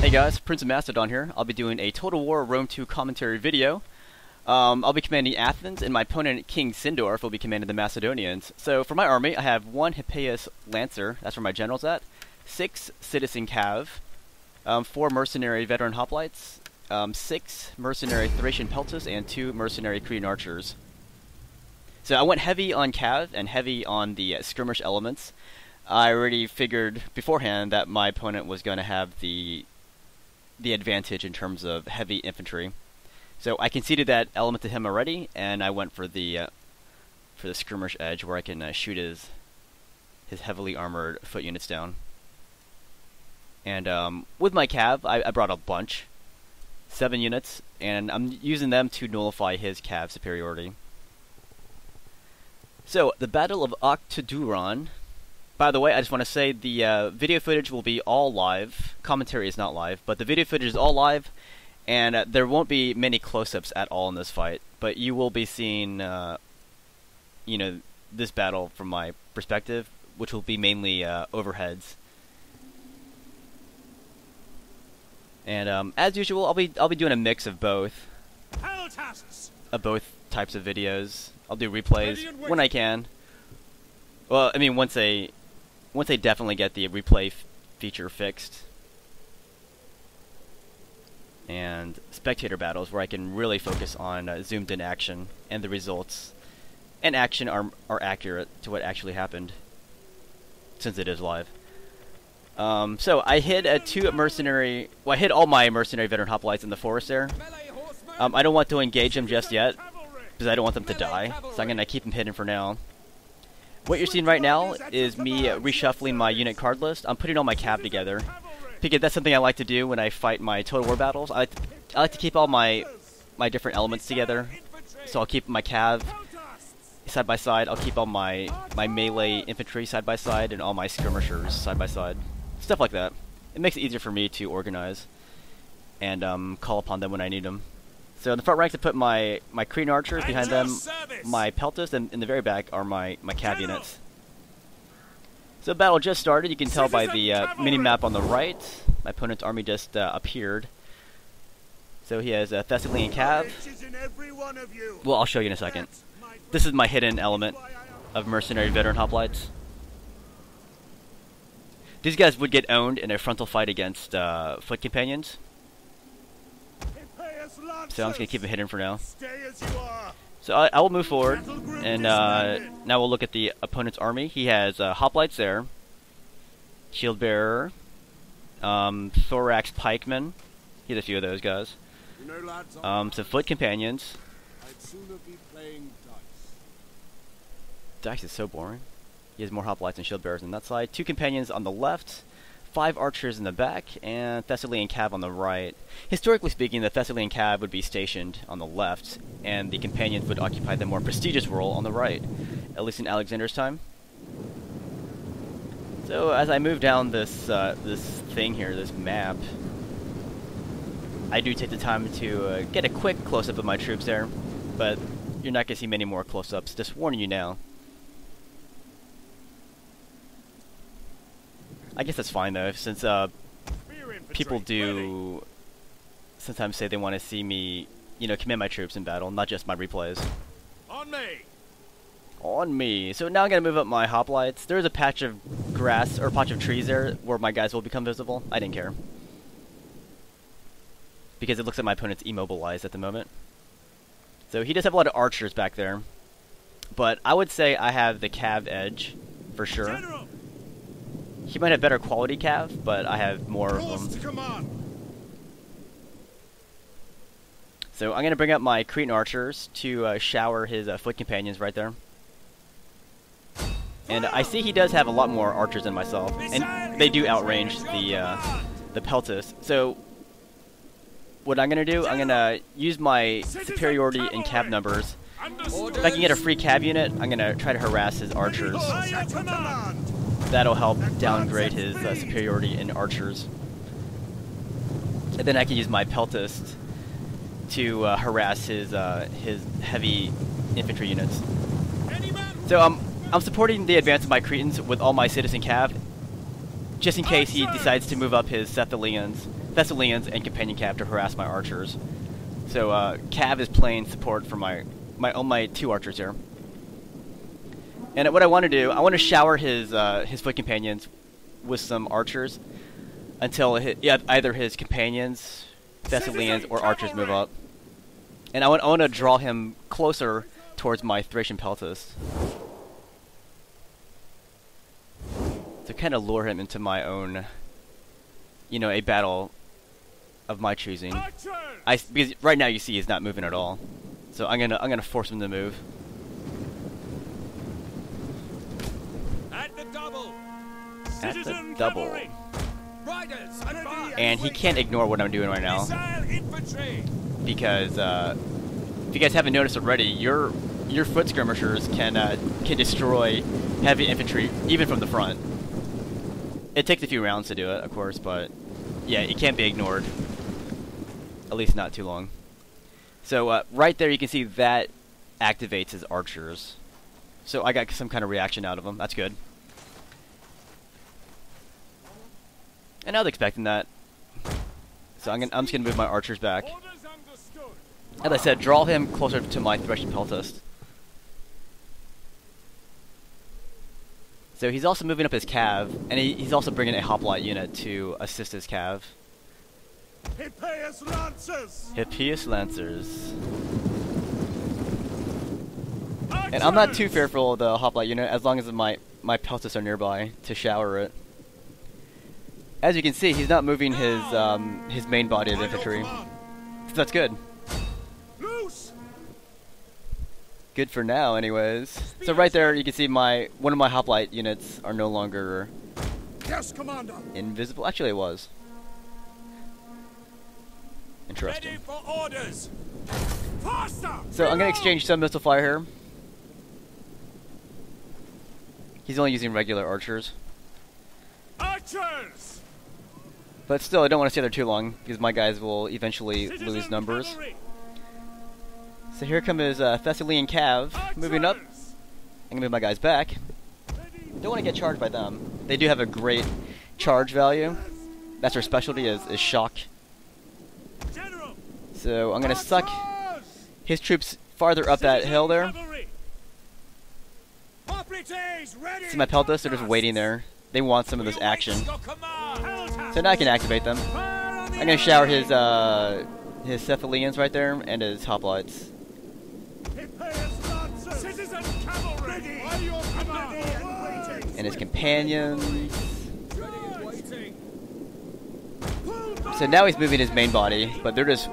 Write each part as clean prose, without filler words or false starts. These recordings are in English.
Hey guys, PrinceofMacedon here. I'll be doing a Total War Rome 2 commentary video. I'll be commanding Athens, and my opponent, King Zyndorf, will be commanding the Macedonians. So for my army, I have 1 Hippias Lancer, that's where my general's at, 6 Citizen Cav, 4 Mercenary Veteran Hoplites, 6 Mercenary Thracian Peltas, and 2 Mercenary Cretan Archers. So I went heavy on Cav and heavy on the skirmish elements. I already figured beforehand that my opponent was going to have the advantage in terms of heavy infantry. So I conceded that element to him already, and I went for the skirmish edge where I can shoot his heavily armored foot units down. And with my cav, I brought a bunch, 7 units, and I'm using them to nullify his cav superiority. So the Battle of Octoduron. By the way, I just want to say the video footage will be all live. Commentary is not live, but the video footage is all live, and there won't be many close-ups at all in this fight. But you will be seeing, this battle from my perspective, which will be mainly overheads. And as usual, I'll be doing a mix of both. Both types of videos. I'll do replays when I can. Well, I mean, once they definitely get the replay feature fixed. And spectator battles where I can really focus on zoomed in action and the results and action are accurate to what actually happened, since it is live. So I hit I hit all my mercenary veteran hoplites in the forest there. I don't want to engage them just yet because I don't want them to die, so I'm gonna keep them hidden for now. What you're seeing right now is me reshuffling my unit card list. I'm putting all my cav together because that's something I like to do when I fight my Total War battles. I like to keep all my different elements together. So I'll keep my cav side by side. I'll keep all my melee infantry side by side and all my skirmishers side by side. Stuff like that. It makes it easier for me to organize and call upon them when I need them. So in the front ranks, I put my Cretan archers, behind them my Peltas, and in the very back are my cav units. So the battle just started. You can tell by the mini-map on the right. My opponent's army just appeared. So he has a Thessalian cav. Well, I'll show you in a second. This is my hidden element of mercenary veteran hoplites. These guys would get owned in a frontal fight against foot companions. So I'm just going to keep it hidden for now. So I will move forward, and now we'll look at the opponent's army. He has hoplites there, shield bearer, thorax pikemen. He has a few of those guys. Some foot companions. Dice is so boring. He has more hoplites and shield bearers on that side. 2 companions on the left. 5 archers in the back, and Thessalian cav on the right. Historically speaking, the Thessalian cav would be stationed on the left, and the companions would occupy the more prestigious role on the right, at least in Alexander's time. So as I move down this thing here, this map, I do take the time to get a quick close-up of my troops there, but you're not going to see many more close-ups, just warning you now. I guess that's fine though, since people do sometimes say they want to see me, command my troops in battle, not just my replays. On me! On me! So now I'm going to move up my hoplites. There's a patch of grass, or a patch of trees there, where my guys will become visible. I didn't care. Because it looks like my opponent's immobilized at the moment. So he does have a lot of archers back there. But I would say I have the cav edge, for sure. General! He might have better quality cav, but I have more of them. So I'm going to bring up my Cretan archers to shower his foot companions right there. And I see he does have a lot more archers than myself, and they do outrange the Peltas. So what I'm going to do, I'm going to use my superiority in cav numbers. If I can get a free cav unit, I'm going to try to harass his archers. That'll help downgrade his superiority in archers. And then I can use my Peltas to harass his heavy infantry units. So I'm supporting the advance of my Cretans with all my citizen cav, just in case he decides to move up his Thessalians Thessalians and companion cav to harass my archers. So cav is playing support for my 2 archers here. And what I want to do, I want to shower his foot companions with some archers until either his companions, Thessalians, or archers move up. And I want to draw him closer towards my Thracian Peltas. To kind of lure him into my own, a battle of my choosing. Because right now you see he's not moving at all. So I'm gonna force him to move. At the double. At the double. And he can't ignore what I'm doing right now. Because if you guys haven't noticed already, your foot skirmishers can destroy heavy infantry even from the front. It takes a few rounds to do it, of course, but yeah, it can't be ignored. At least not too long. So right there you can see that activates his archers. So I got some kind of reaction out of him. That's good. And I was expecting that. So I'm just gonna move my archers back. As I said, draw him closer to my Thracian Peltas. So he's also moving up his cav, and he's also bringing a hoplite unit to assist his cav. Hippias Lancers! Hippias Lancers. And I'm not too fearful of the hoplite unit as long as my Peltas are nearby to shower it. As you can see, he's not moving his main body of infantry. So that's good. Good for now, anyways. So right there, you can see one of my hoplite units are no longer invisible. Actually, it was. Interesting. So I'm gonna exchange some missile fire here. He's only using regular archers. Archers! But still, I don't want to stay there too long because my guys will eventually lose numbers. So here come his Thessalian cav moving up. I'm gonna move my guys back. Don't want to get charged by them. They do have a great charge value. That's their specialty is shock. So I'm gonna suck his troops farther up that hill there. See my Peltas? They're just waiting there. They want some of this action. So now I can activate them. I'm gonna shower his Thessalians right there and his hoplites. And his companions. So now he's moving his main body, but they're just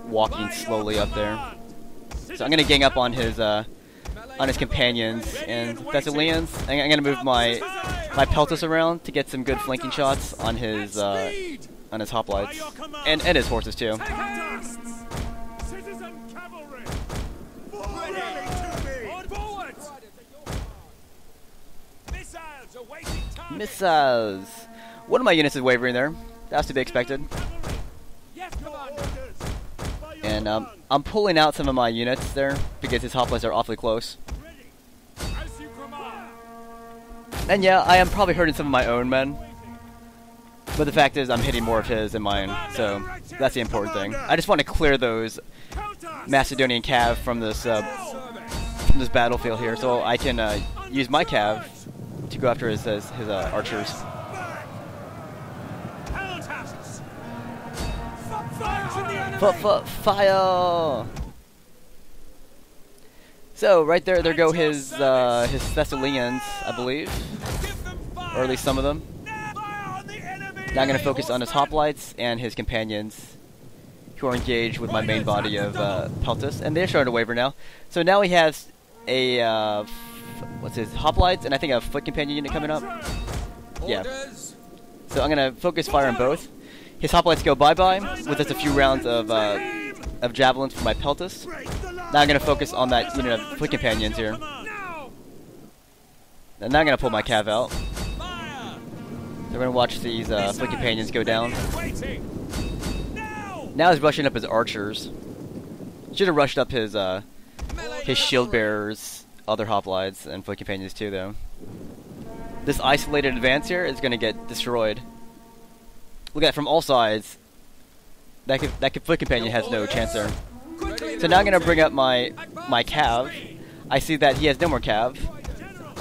walking slowly up there. So I'm gonna gang up on his companions and Thessalians. I'm gonna move my Peltas around to get some good flanking shots on his hoplites and his horses too. Missiles. One of my units is wavering there. That's to be expected. And I'm pulling out some of my units there because his hoplites are awfully close. And yeah, I am probably hurting some of my own men. But the fact is I'm hitting more of his than mine, so that's the important thing. I just want to clear those Macedonian cav from this battlefield here so I can use my cav to go after his archers. Fire! So right there go his Thessalians, I believe, or at least some of them. Now I'm going to focus on his hoplites and his companions, who are engaged with my main body of Peltas, and they're starting to waver now. So now he has a hoplites, and I think a foot companion unit coming up. Yeah. So I'm going to focus fire on both. His hoplites go bye-bye, with just a few rounds of javelins for my Peltas. Now I'm going to focus on that unit of foot companions here. And now I'm going to pull my cav out. So we're going to watch these foot companions go down. Now he's rushing up his archers. Should have rushed up his shield bearers, other hoplites, and foot companions too, though. This isolated advance here is going to get destroyed. Look at it from all sides. That foot companion has no chance there. So now I'm gonna bring up my cav. I see that he has no more cav.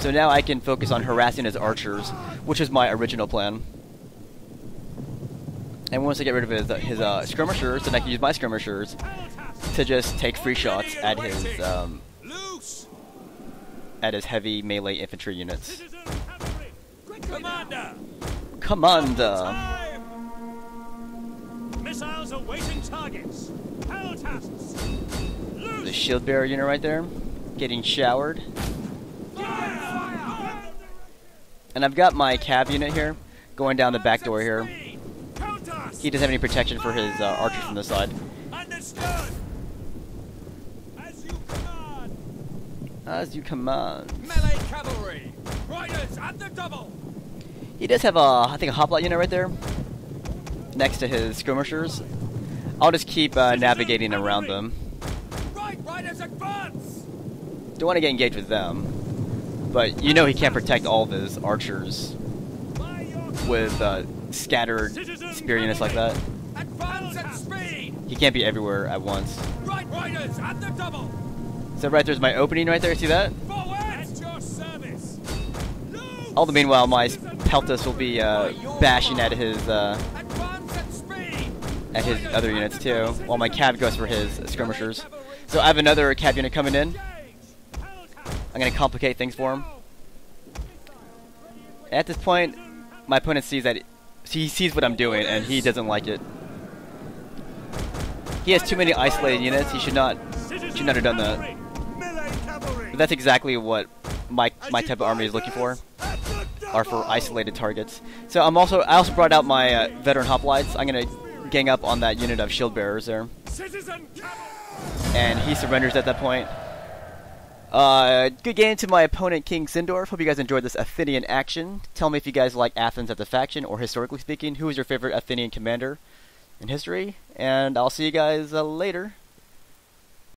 So now I can focus on harassing his archers, which is my original plan. And once I get rid of his skirmishers, then I can use my skirmishers to just take free shots at his heavy melee infantry units. Commander. Missiles awaiting targets. The shield bearer unit right there, getting showered. And I've got my cav unit here, going down the back door here. He doesn't have any protection for his archers from the side. Understood. As you command. Melee cavalry. Riders at the double. He does have I think a hoplite unit right there, next to his skirmishers. I'll just keep navigating around them. Right, riders advance. Don't want to get engaged with them, but you know he can't protect all of his archers with scattered spear units like that. Advance at speed. He can't be everywhere at once. Right, riders at the double. So right there's my opening right there. See that? Forward. At your service. All the meanwhile, my Peltas will be bashing at his Advance at speed. at his other units too, while my cav goes for his skirmishers. So I have another cav unit coming in. I'm gonna complicate things for him. At this point, my opponent sees that he sees what I'm doing, and he doesn't like it. He has too many isolated units. He should not have done that. But that's exactly what my type of army is looking for, are for isolated targets. So I also brought out my veteran hoplites. I'm gonna gang up on that unit of shield bearers there, and he surrenders at that point. Good game to my opponent, King Zyndorf. Hope you guys enjoyed this Athenian action. Tell me if you guys like Athens as a faction, or historically speaking, who is your favorite Athenian commander in history. And I'll see you guys later.